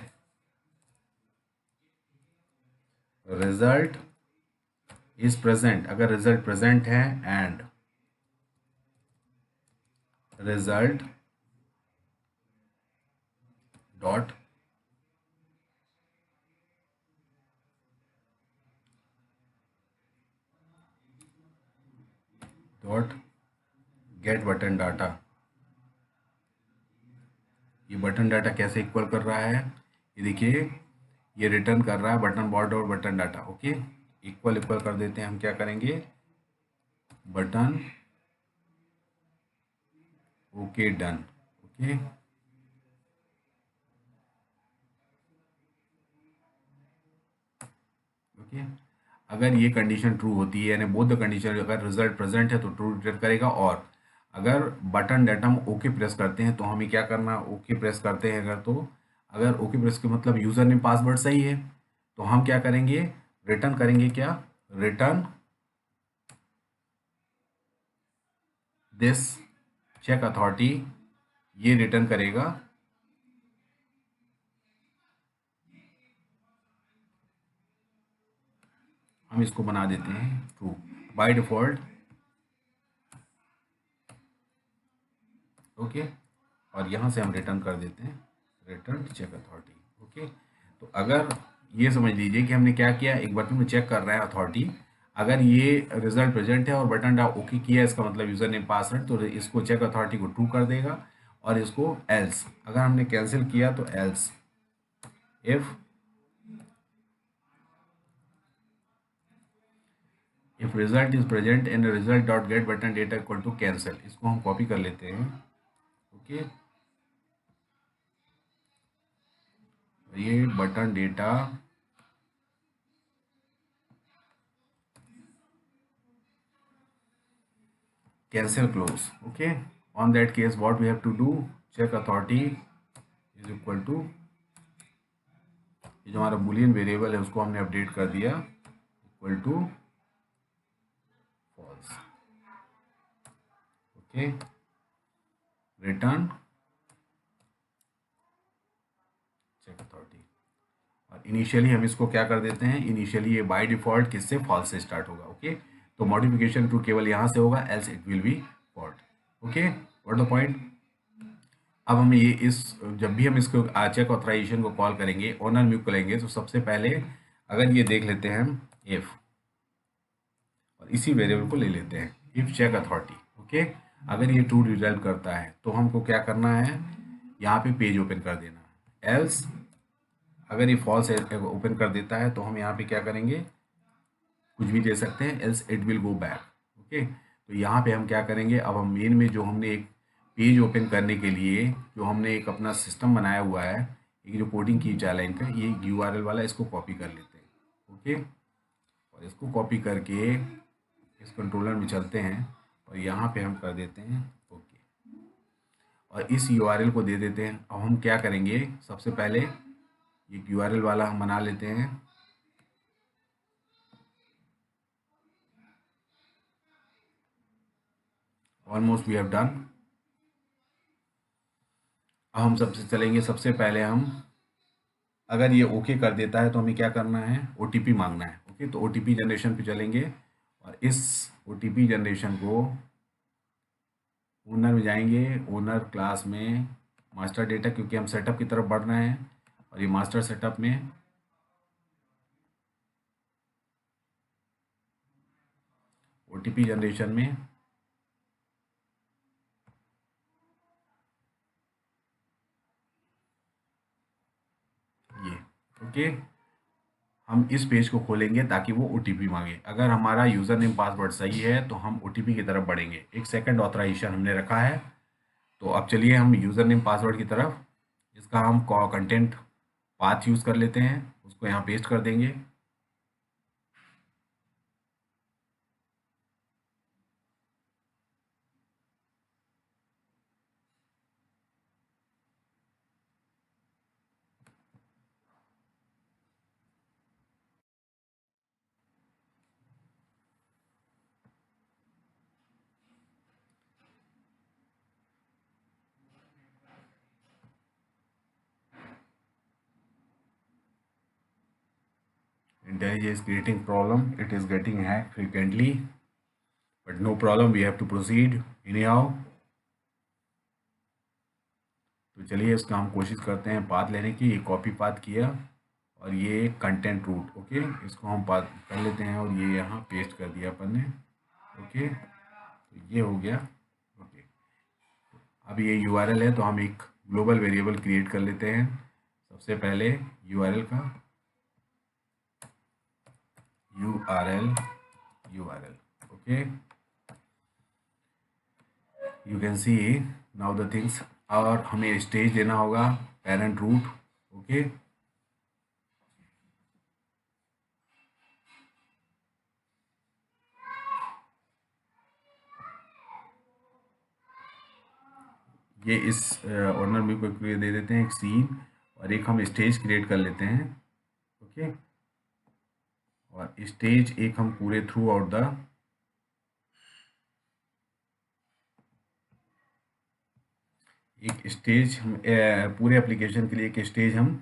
result is present, अगर रिजल्ट प्रेजेंट है, and result dot get button data. ये बटन डाटा कैसे इक्वल कर रहा है, ये देखिए, ये रिटर्न कर रहा है बटन बॉर्डर और बटन डाटा। ओके, इक्वल कर देते हैं, हम क्या करेंगे, button okay done. Okay, okay, अगर ये कंडीशन ट्रू होती है, यानी बोथ द कंडीशन, अगर रिजल्ट प्रेजेंट है तो ट्रू रिटर्न करेगा, और अगर बटन डाटा हम ओके प्रेस करते हैं तो हमें क्या करना, ओके प्रेस करते हैं अगर, तो अगर ओके प्रेस के मतलब यूज़र नेम पासवर्ड सही है, तो हम क्या करेंगे, रिटर्न करेंगे, क्या, रिटर्न दिस चेक अथॉरिटी, ये रिटर्न करेगा हम इसको बना देते हैं ट्रू बाय डिफॉल्ट। ओके, और यहाँ से हम रिटर्न कर देते हैं रिटर्न चेक अथॉरिटी। ओके, तो अगर ये समझ लीजिए कि हमने क्या किया, एक बटन में चेक कर रहा है अथॉरिटी, अगर ये रिजल्ट प्रेजेंट है और बटन डाल ओके किया, इसका मतलब यूज़र नेम पासवर्ड, तो इसको चेक अथॉरिटी को ट्रू कर देगा, और इसको एल्स, अगर हमने कैंसिल किया तो else if result is present and result dot get button data equal to cancel, इसको हम कॉपी कर लेते हैं। ओके, ये button data cancel close। okay, on that case what we have to do, check authority is equal to, ये जो हमारा boolean वेरिएबल है उसको हमने अपडेट कर दिया, equal to false. Okay, return check authority, और इनिशियली हम इसको क्या कर देते हैं, इनिशियली ये बाय डिफॉल्ट किससे, फॉल्स से स्टार्ट होगा। ओके, तो मॉडिफिकेशन ट्रू केवल यहाँ से होगा, else it will be fault. Okay, what the point. अब हम ये जब भी हम इसको चेक ऑथराइजेशन को कॉल करेंगे, ऑनर म्यू करेंगे, तो सबसे पहले अगर ये देख लेते हैं हम इफ, और इसी वेरिएबल को ले लेते हैं इफ चेक अथॉरिटी। ओके, अगर ये ट्रू रिजल्ट करता है तो हमको क्या करना है, यहाँ पे पेज ओपन कर देना है। एल्स अगर ये फॉल्स ओपन कर देता है तो हम यहाँ पे क्या करेंगे, कुछ भी दे सकते हैं, else it will go back. Okay, तो यहाँ पे हम क्या करेंगे, अब हम मेन में जो हमने एक पेज ओपन करने के लिए जो हमने एक अपना सिस्टम बनाया हुआ है, एक जो कोडिंग की जा लाइन का, ये URL वाला, इसको कॉपी कर लेते हैं। ओके, और इसको कॉपी करके इस कंट्रोलर में चलते हैं और यहाँ पे हम कर देते हैं ओके, और इस URL को दे देते हैं। अब हम क्या करेंगे, सबसे पहले एक URL वाला हम बना लेते हैं। Almost we have done. अब हम सबसे चलेंगे, सबसे पहले हम, अगर ये ओके कर देता है तो हमें क्या करना है, OTP मांगना है। ओके, तो OTP जनरेशन पे चलेंगे और इस OTP जनरेशन को ओनर में जाएंगे, ओनर क्लास में मास्टर डेटा, क्योंकि हम सेटअप की तरफ बढ़ रहे हैं, और ये मास्टर सेटअप में OTP जनरेशन में ये ओके, हम इस पेज को खोलेंगे ताकि वो OTP मांगे। अगर हमारा यूज़र नेम पासवर्ड सही है तो हम OTP की तरफ बढ़ेंगे। एक सेकंड ऑथराइजेशन हमने रखा है, तो अब चलिए हम यूज़र नेम पासवर्ड की तरफ, इसका हम कंटेंट पाथ यूज़ कर लेते हैं, उसको यहाँ पेस्ट कर देंगे। IntelliJ is creating problem, it is getting hacked frequently, but no problem, we have to proceed anyhow। तो चलिए इसका हम कोशिश करते हैं पाथ लेने की। ये कॉपी पाथ किया और ये कंटेंट रूट, ओके, इसको हम पाथ कर लेते हैं और ये यहाँ पेस्ट कर दिया अपन ने। ओके, तो ये हो गया। ओके, अब ये URL है तो हम एक ग्लोबल वेरिएबल क्रिएट कर लेते हैं। सबसे पहले URL का URL okay, you can C now the things. और हमें स्टेज देना होगा पेरेंट रूट। ओके, ये इस ऑनर में को दे देते हैं एक सीन, और एक हम स्टेज क्रिएट कर लेते हैं। ओके, और स्टेज एक हम पूरे थ्रू आउट द एक स्टेज हम पूरे एप्लीकेशन के लिए एक स्टेज हम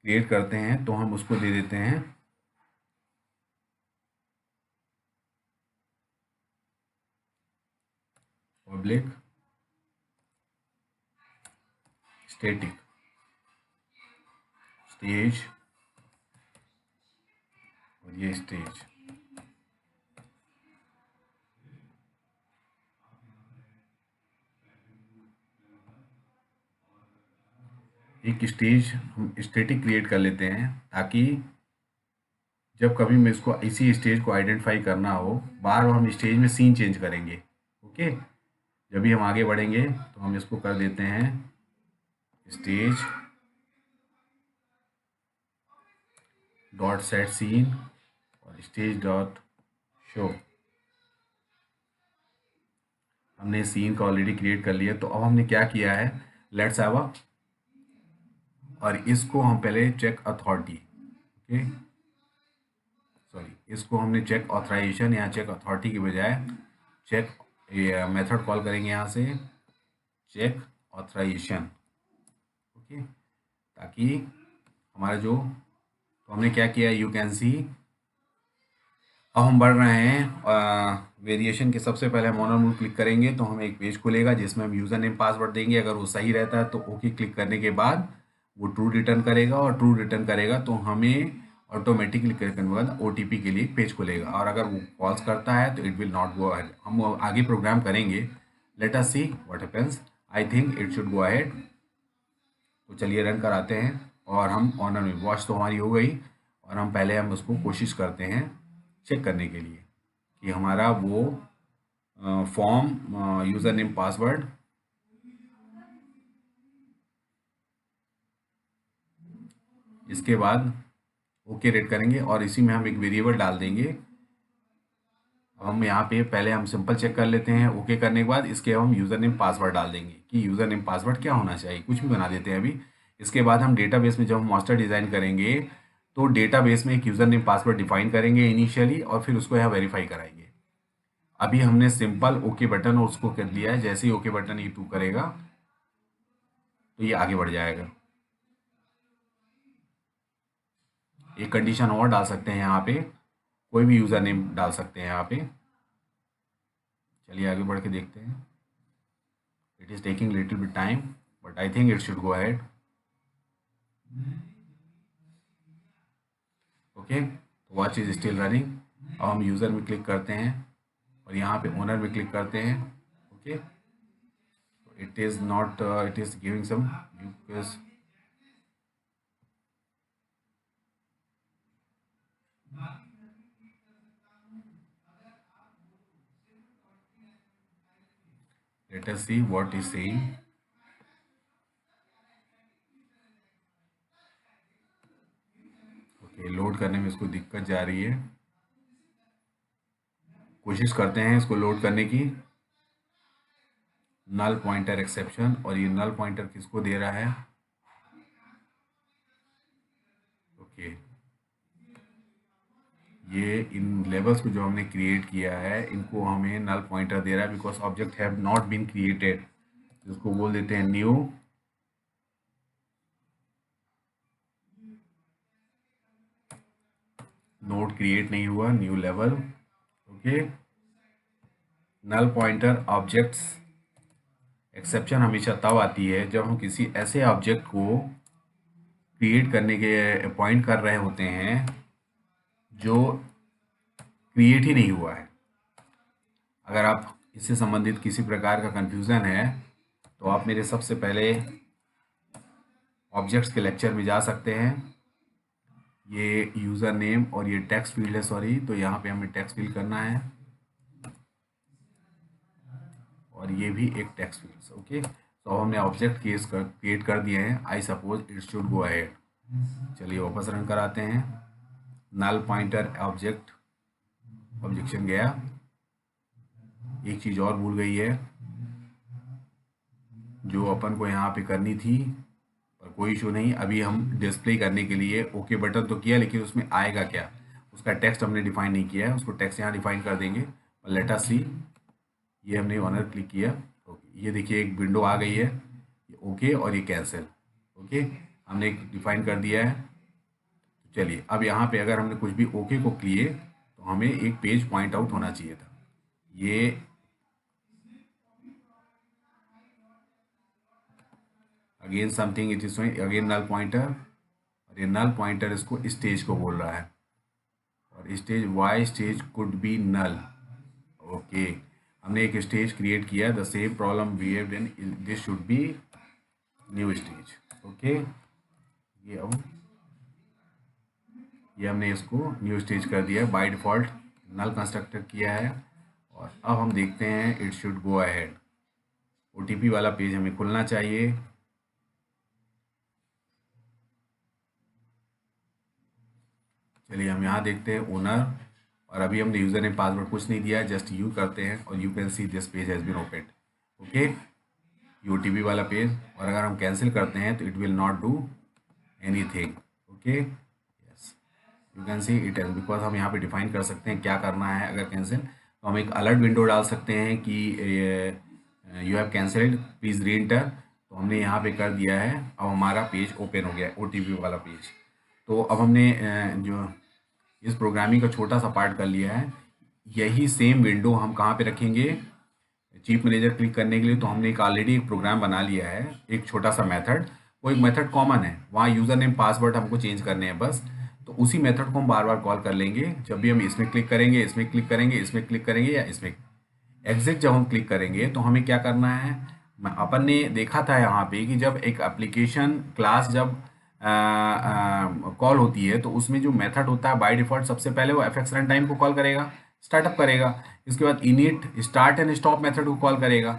क्रिएट करते हैं, तो हम उसको दे देते हैं पब्लिक स्टैटिक स्टेज, और ये स्टेज। एक स्टेज हम स्टैटिक क्रिएट कर लेते हैं, ताकि जब कभी मैं इसको इसी स्टेज को आइडेंटिफाई करना हो, बार बार हम स्टेज में सीन चेंज करेंगे। ओके, जब भी हम आगे बढ़ेंगे तो हम इसको कर देते हैं स्टेज डॉट सेट सीन और स्टेज डॉट शो। हमने सीन का ऑलरेडी क्रिएट कर लिया। तो अब हमने क्या किया है, लेट्स हैव अ, और इसको हम पहले चेक अथॉरिटी, ओके सॉरी, इसको हमने चेक ऑथराइजेशन या चेक अथॉरिटी की बजाय चेक मेथड कॉल करेंगे यहाँ से चेक ऑथराइजेशन। ओके, ताकि हमारा जो, तो हमने क्या किया, यू कैन सी। अब हम बढ़ रहे हैं वेरिएशन के। सबसे पहले हम ऑनर मोड क्लिक करेंगे तो हमें एक पेज खुलेगा जिसमें हम यूज़र नेम पासवर्ड देंगे। अगर वो सही रहता है तो ओके क्लिक करने के बाद वो ट्रू रिटर्न करेगा, और ट्रू रिटर्न करेगा तो हमें ऑटोमेटिकली क्लिक करने के बाद OTP के लिए पेज खुलेगा। और अगर वो फॉल्स करता है तो it will not go ahead. हम आगे प्रोग्राम करेंगे, late us see what happens. I think it should go ahead. तो चलिए रन कराते हैं और हम ऑनर में वॉच तो हमारी हो गई, और हम उसको कोशिश करते हैं चेक करने के लिए कि हमारा वो फॉर्म यूज़र नेम पासवर्ड इसके बाद ओके रेट करेंगे और इसी में हम एक वेरिएबल डाल देंगे। अब हम यहाँ पे पहले हम सिंपल चेक कर लेते हैं। ओके करने के बाद इसके हम यूज़र नेम पासवर्ड डाल देंगे कि यूज़र नेम पासवर्ड क्या होना चाहिए, कुछ भी बना देते हैं अभी। इसके बाद हम डेटाबेस में जब हम मास्टर डिज़ाइन करेंगे तो डेटाबेस में एक यूज़र नेम पासवर्ड डिफाइन करेंगे इनिशियली, और फिर उसको यहाँ वेरीफाई कराएंगे। अभी हमने सिंपल ओके बटन और उसको कर दिया है। जैसे ही ओके बटन ये 2 करेगा तो ये आगे बढ़ जाएगा। एक कंडीशन और डाल सकते हैं यहाँ पे, कोई भी यूज़र नेम डाल सकते हैं यहाँ पे। चलिए आगे बढ़ के देखते हैं। It is taking little bit time but I think it should go ahead. Okay, watch is still running. अब हम यूज़र में क्लिक करते हैं और यहाँ पे ओनर में क्लिक करते हैं। Okay, it is not it is giving some let us see what is saying. Okay, load करने में इसको दिक्कत जा रही है। कोशिश करते हैं इसको लोड करने की। नल पॉइंटर एक्सेप्शन, और ये नल पॉइंटर किसको दे रहा है? ओके, ये इन लेवल्स को जो हमने क्रिएट किया है इनको हमें नल पॉइंटर दे रहा है because object have not been created. जिसको बोल देते हैं न्यू। नोड क्रिएट नहीं हुआ, new level. Okay, null pointer objects exception हमेशा तब आती है जब हम किसी ऐसे ऑब्जेक्ट को क्रिएट करने के पॉइंट कर रहे होते हैं जो क्रिएट ही नहीं हुआ है। अगर आप इससे संबंधित किसी प्रकार का कंफ्यूजन है तो आप मेरे सबसे पहले ऑब्जेक्ट्स के लेक्चर में जा सकते हैं। ये यूज़र नेम और ये टेक्स्ट फील्ड है, सॉरी, तो यहाँ पे हमें टेक्स्ट फील्ड करना है और ये भी एक टेक्स्ट फील्ड। ओके, तो हमने ऑब्जेक्ट केस क्रिएट कर दिए हैं। I suppose it should go ahead. चलिए वापस रन कराते हैं। नल पॉइंटर ऑब्जेक्ट, ऑब्जेक्शन गया। एक चीज़ और भूल गई है जो अपन को यहाँ पे करनी थी, पर कोई इशू नहीं। अभी हम डिस्प्ले करने के लिए ओके बटन तो किया, लेकिन उसमें आएगा क्या उसका टेक्स्ट हमने डिफाइन नहीं किया है। उसको टेक्स्ट यहाँ डिफाइन कर देंगे। लेट अस सी, ये हमने ऑनर क्लिक किया। ओके, ये देखिए एक विंडो आ गई है, ये ओके और ये कैंसिल। ओके, हमने डिफाइन कर दिया है। चलिए अब यहाँ पे अगर हमने कुछ भी ओके को किए तो हमें एक पेज पॉइंट आउट होना चाहिए था। ये again something it is again null pointer, और ये नल पॉइंटर इसको स्टेज को बोल रहा है, और stage why stage could be null. Okay, हमने एक स्टेज क्रिएट किया। The same problem we have done, this should be new stage. Okay, ये हमने इसको न्यू स्टेज कर दिया है। बाय डिफ़ॉल्ट नल कंस्ट्रक्टर किया है, और अब हम देखते हैं it should go ahead. OTP वाला पेज हमें खुलना चाहिए। चलिए हम यहाँ देखते हैं ओनर, और अभी हमने यूज़र नेम पासवर्ड कुछ नहीं दिया, जस्ट यू करते हैं और you can see this page has been open. Okay, ये ओटीपी वाला पेज, और अगर हम कैंसिल करते हैं तो it will not do anything. Okay, yes, you can see it as, because हम यहाँ पे डिफाइन कर सकते हैं क्या करना है। अगर कैंसिल तो हम एक अलर्ट विंडो डाल सकते हैं कि यू हैव कैंसल्ड, प्लीज़ री एंटर। तो हमने यहाँ पे कर दिया है। अब हमारा पेज ओपन हो गया, ओटीपी वाला पेज। तो अब हमने जो इस प्रोग्रामिंग का छोटा सा पार्ट कर लिया है। यही सेम विंडो हम कहाँ पे रखेंगे? चीफ मैनेजर क्लिक करने के लिए तो हमने एक ऑलरेडी एक प्रोग्राम बना लिया है, एक छोटा सा मेथड। वो एक मेथड कॉमन है, वहाँ यूज़र नेम पासवर्ड हमको चेंज करने हैं बस। तो उसी मेथड को हम बार बार कॉल कर लेंगे जब भी हम इसमें क्लिक करेंगे, इसमें क्लिक करेंगे, इसमें क्लिक करेंगे या इसमें। एग्जिट जब हम क्लिक करेंगे तो हमें क्या करना है, अपन ने देखा था यहाँ पे कि जब एक एप्लीकेशन क्लास जब कॉल होती है तो उसमें जो मेथड होता है बाय डिफॉल्ट सबसे पहले वो एफ एक्स रन टाइम को कॉल करेगा, स्टार्टअप करेगा, इसके बाद init start and stop method को कॉल करेगा।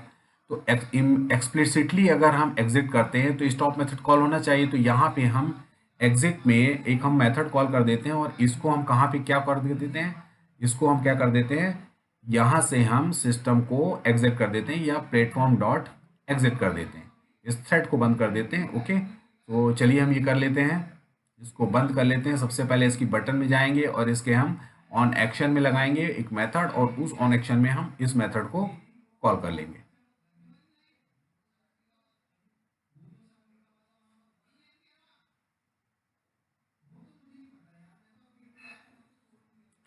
तो एक्सप्लिसिटली अगर हम एग्जिट करते हैं तो स्टॉप मेथड कॉल होना चाहिए। तो यहाँ पे हम एग्जिट में एक हम मेथड कॉल कर देते हैं और इसको हम कहाँ पे क्या कर देते हैं, इसको हम क्या कर देते हैं, यहाँ से हम सिस्टम को एग्जिट कर देते हैं या प्लेटफॉर्म डॉट एग्जिट कर देते हैं, इस थ्रेड को बंद कर देते हैं। ओके, तो चलिए हम ये कर लेते हैं, इसको बंद कर लेते हैं। सबसे पहले इसकी बटन में जाएंगे और इसके हम ऑन एक्शन में लगाएंगे एक मेथड और उस ऑन एक्शन में हम इस मेथड को कॉल कर लेंगे।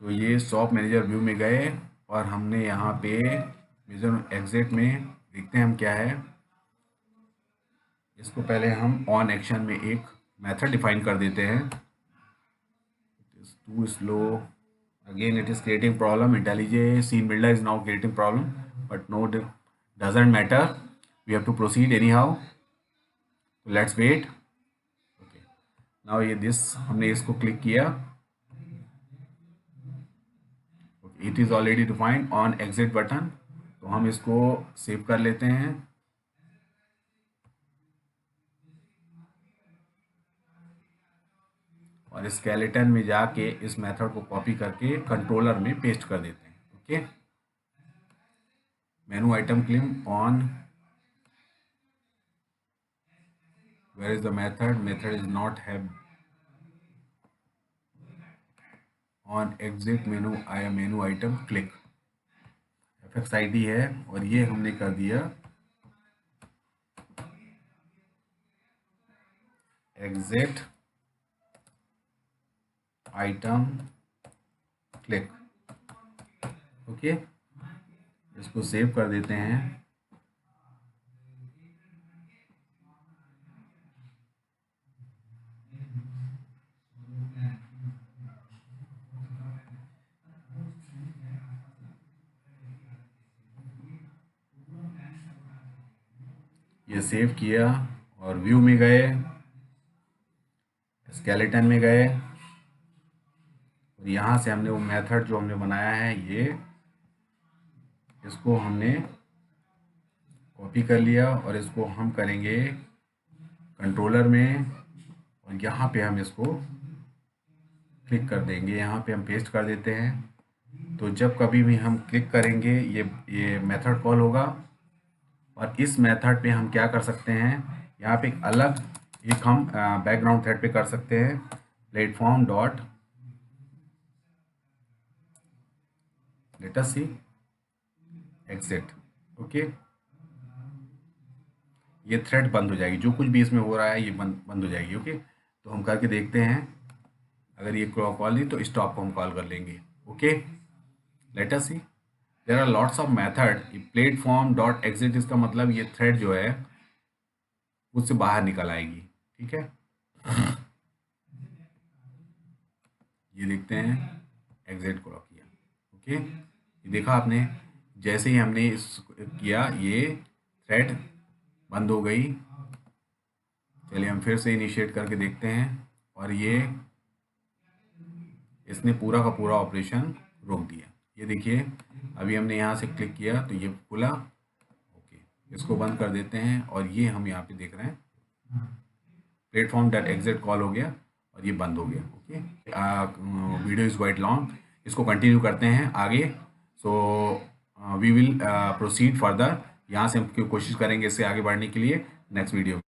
तो ये शॉप मैनेजर व्यू में गए और हमने यहाँ पे मेजर एग्जिट में देखते हैं हम क्या है। इसको पहले हम ऑन एक्शन में एक मेथड डिफाइन कर देते हैं। It is too slow, again it is creating problem, IntelliJ scene builder is now creating problem, but no, doesn't matter, we have to proceed anyhow, so let's wait. Okay, now ये this हमने इसको क्लिक किया, it is already defined on exit button, तो हम इसको सेव कर लेते हैं और स्केलेटन में जाके इस मेथड को कॉपी करके कंट्रोलर में पेस्ट कर देते हैं। Okay, menu item click on, where is the method, method is not have on exit menu menu item click, FX ID है और ये हमने कर दिया एग्जिट आइटम क्लिक। ओके, इसको सेव कर देते हैं। ये सेव किया और व्यू में गए, स्केलेटन में गए और यहाँ से हमने वो मेथड जो हमने बनाया है ये इसको हमने कॉपी कर लिया और इसको हम करेंगे कंट्रोलर में और यहाँ पे हम इसको क्लिक कर देंगे, यहाँ पे हम पेस्ट कर देते हैं। तो जब कभी भी हम क्लिक करेंगे ये मेथड कॉल होगा और इस मेथड पे हम क्या कर सकते हैं, यहाँ पे एक अलग एक हम बैकग्राउंड थ्रेड पे कर सकते हैं, प्लेटफॉर्म डॉट लेट अस सी एग्जिट। ओके, ये थ्रेड बंद हो जाएगी, जो कुछ भी इसमें हो रहा है ये बंद हो जाएगी। ओके, तो हम करके देखते हैं, अगर ये कॉल नहीं तो स्टॉप को हम कॉल कर लेंगे। Okay, let us see, there are lots of method, platform dot exit इसका मतलब ये थ्रेड जो है उससे बाहर निकल आएगी। ठीक है, ये देखते हैं एग्जिट को किया। ओके, ये देखा आपने, जैसे ही हमने इस किया ये थ्रेड बंद हो गई। चलिए हम फिर से इनिशिएट करके देखते हैं और ये इसने पूरा का पूरा ऑपरेशन रोक दिया। ये देखिए अभी हमने यहाँ से क्लिक किया तो ये खुला। ओके, इसको बंद कर देते हैं और ये हम यहाँ पे देख रहे हैं प्लेटफॉर्म डॉट एग्जिट कॉल हो गया और ये बंद हो गया। Okay, video is quite long, इसको कंटिन्यू करते हैं आगे। So we will proceed further, यहाँ से हम कोशिश करेंगे इससे आगे बढ़ने के लिए नेक्स्ट वीडियो।